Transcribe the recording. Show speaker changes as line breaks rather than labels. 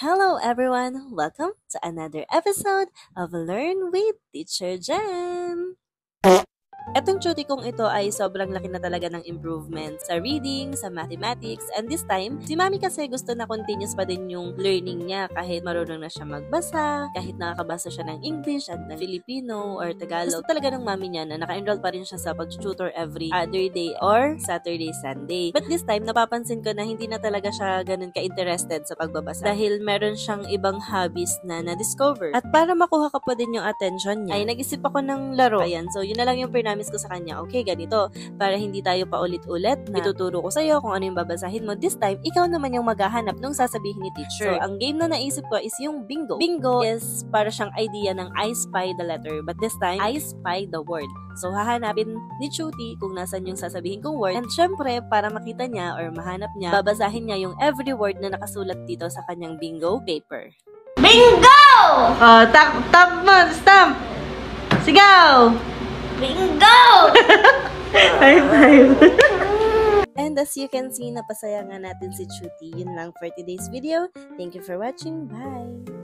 Hello everyone! Welcome to another episode of Learn with Teacher Jem! Etong tuti kong ito ay sobrang laki na talaga ng improvement sa reading, sa mathematics, and this time, si Mami kasi gusto na continuous pa din yung learning niya kahit marunong na siya magbasa, kahit nakakabasa siya ng English at ng Filipino or Tagalog. Gusto talaga ng Mami niya na naka-enroll pa rin siya sa pag-tutor every other day or Saturday, Sunday. But this time, napapansin ko na hindi na talaga siya ganun ka-interested sa pagbabasa dahil meron siyang ibang hobbies na na-discover. At para makuha ka pa din yung attention niya, ay nag-isip ako ng laro. Ayan, so yun na lang yung pernamis ko sa kanya. Okay, ganito. Para hindi tayo pa ulit-ulit na ituturo ko sa'yo kung ano yung babasahin mo. This time, ikaw naman yung maghahanap nung sasabihin ni teacher. So, ang game na naisip ko is yung bingo. Bingo is para siyang idea ng I spy the letter. But this time, I spy the word. So, hahanapin ni Chuty kung nasan yung sasabihin kong word. And syempre, para makita niya or mahanap niya, babasahin niya yung every word na nakasulat dito sa kanyang bingo paper.
Bingo!
Oh, tap mo, stamp! Sigaw!
Bingo!
High five! And as you can see, napasaya nga natin si Chuty. Yun lang for today's video. Thank you for watching. Bye!